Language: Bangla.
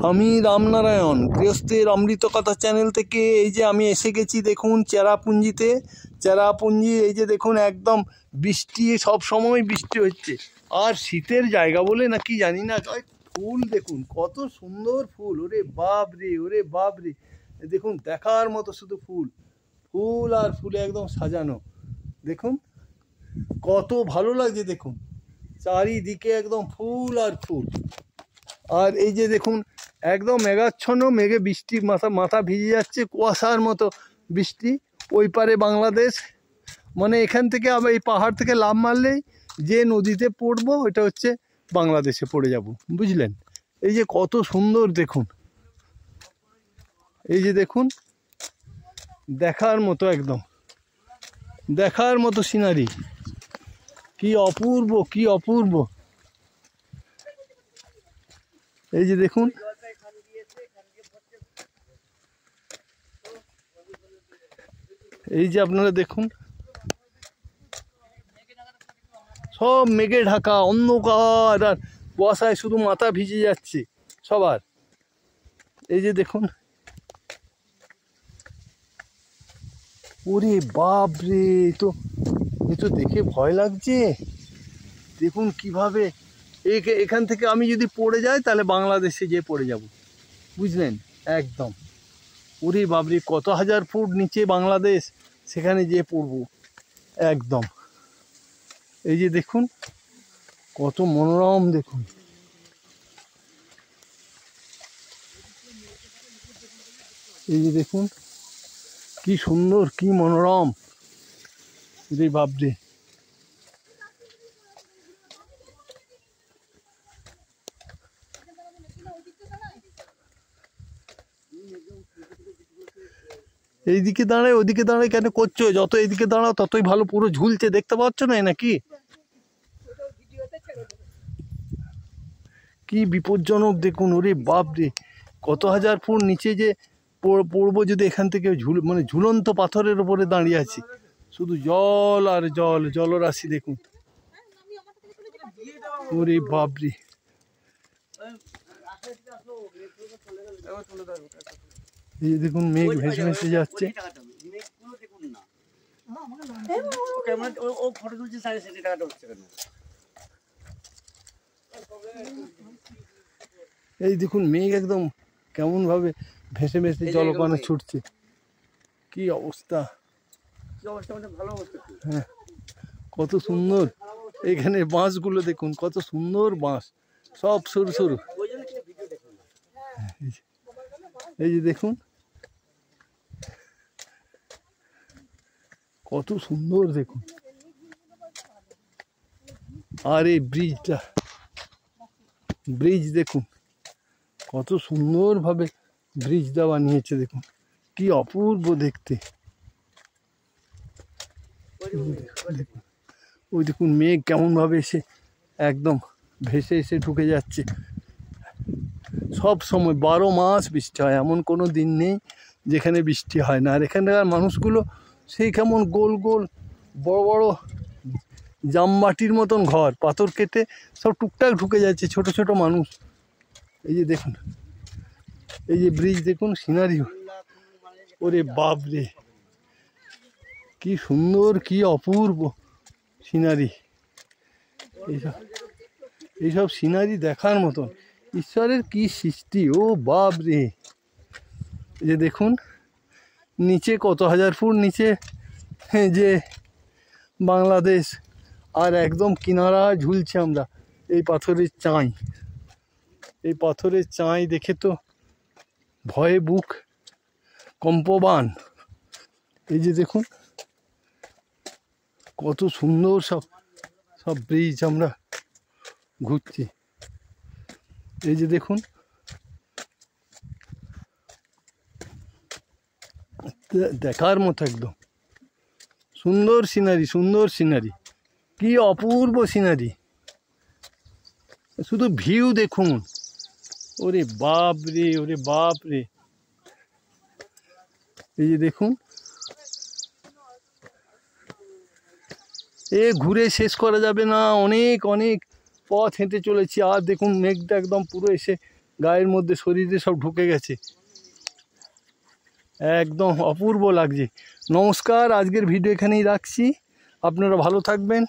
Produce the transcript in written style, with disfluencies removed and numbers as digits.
আমি রামনারায়ণ গৃহস্থের অমৃত কথা চ্যানেল থেকে এই যে আমি এসে গেছি দেখুন চেরাপুঞ্জিতে। চেরাপুঞ্জি এই যে দেখুন একদম বৃষ্টি, সব সময় বৃষ্টি হচ্ছে। আর শীতের জায়গা বলে নাকি জানি না, ফুল দেখুন কত সুন্দর ফুল, ওরে বাপ রে ওরে বাপ রে। দেখুন দেখার মতো শুধু ফুল, ফুল আর ফুলে একদম সাজানো। দেখুন কত ভালো লাগছে, দেখুন চারিদিকে একদম ফুল আর ফুল। আর এই যে দেখুন একদম মেঘাচ্ছন্ন, মেঘে বৃষ্টি, মাথা ভিজে যাচ্ছে, কুয়াশার মতো বৃষ্টি। ওই পারে বাংলাদেশ, মানে এখান থেকে আবার এই পাহাড় থেকে লাফ মারলেই যে নদীতে পড়বো ওইটা হচ্ছে বাংলাদেশে পড়ে যাব, বুঝলেন। এই যে কত সুন্দর দেখুন, এই যে দেখুন দেখার মতো, একদম দেখার মতো সিনারি, কি অপূর্ব কি অপূর্ব। এই যে দেখুন, এই যে আপনারা দেখুন সব মেঘে ঢাকা, অন্ধকার আর কুয়াশায় শুধু মাথা ভিজে যাচ্ছে সবার। এই যে দেখুন, ওরে বাপ রে, এ তো দেখে ভয় লাগছে। দেখুন কিভাবে এখান থেকে আমি যদি পড়ে যাই তাহলে বাংলাদেশে যেয়ে পড়ে যাব, বুঝলেন একদম। ওরে বাপরে, কত হাজার ফুট নিচে বাংলাদেশ, সেখানে যেয়ে পড়বো একদম। এই যে দেখুন কত মনোরম, দেখুন এই যে দেখুন কি সুন্দর কি মনোরম, রে বাপরে। এইদিকে দাঁড়ায় ওইদিকে দাঁড়ায় কেন করছো? যত এইদিকে দাঁড়াও ততই ভালো, পুরো ঝুলছে, দেখতে পাচ্ছ না নাকি? কি বিপজ্জনক দেখুন, ওরে বাপ রে, কত হাজার ফুট নিচে যে পড়বো যদি এখান থেকে, মানে ঝুলন্ত পাথরের উপরে দাঁড়িয়ে আছি, শুধু জল আর জল, জলরাশি দেখুন, ওরে বাপ রে। এই যে দেখুন মেঘ ভেসে ভেসে যাচ্ছে। এই দেখুন মেঘ একদম কেমন ভাবে ভেসে ভেসে জলপানে ছুটছে, কি অবস্থা। হ্যাঁ কত সুন্দর, এখানে বাঁশগুলো দেখুন কত সুন্দর বাঁশ, সব সরু সরু। এই যে দেখুন কত সুন্দর দেখুন। আর এই ব্রিজ দেখুন কত সুন্দর ভাবে ব্রিজটা বানিয়েছে, দেখুন কি অপূর্ব দেখতে। ওই দেখুন মেঘ কেমন ভাবে এসে একদম ভেসে এসে ঢুকে যাচ্ছে। সব সময় 12 মাস বৃষ্টি হয়, এমন কোনো দিন নেই যেখানে বৃষ্টি হয় না। আর এখানকার মানুষগুলো সেই কেমন গোল গোল বড় বড় জামবাটির মতন ঘর, পাথর কেটে সব টুকটাক ঢুকে যাচ্ছে, ছোট ছোট মানুষ। এই যে দেখুন, এই যে ব্রিজ দেখুন, সিনারি, ওরে বাপ রে কি সুন্দর কি অপূর্ব সিনারি। এইসব সিনারি দেখার মতন, ঈশ্বরের কি সৃষ্টি, ও বাপ রে। এই যে দেখুন নিচে কত হাজার ফুট নিচে যে বাংলাদেশ, আর একদম কিনারা ঝুলছে আমরা এই পাথরের চাঁই। এই পাথরের চাঁই দেখে তো ভয়ে বুক কম্পবান। এই যে দেখুন কত সুন্দর সব ব্রিজ আমরা ঘুরছি। এই যে দেখুন দেখার মতো একদম সুন্দর সিনারি, সুন্দর সিনারি, কি অপূর্ব সিনারি, শুধু ভিউ দেখুন, ওরে বাপ রে ওরে বাপ রে। এই যে দেখুন ঘুরে শেষ করা যাবে না, অনেক অনেক পথ হেঁটে চলেছি। আর দেখুন মেঘটা একদম পুরো এসে গায়ের মধ্যে শরীরে সব ঢুকে গেছে, একদম অপূর্ব লাগছে। নমস্কার, আজকের ভিডিও এখানেই রাখছি, আপনারা ভালো থাকবেন।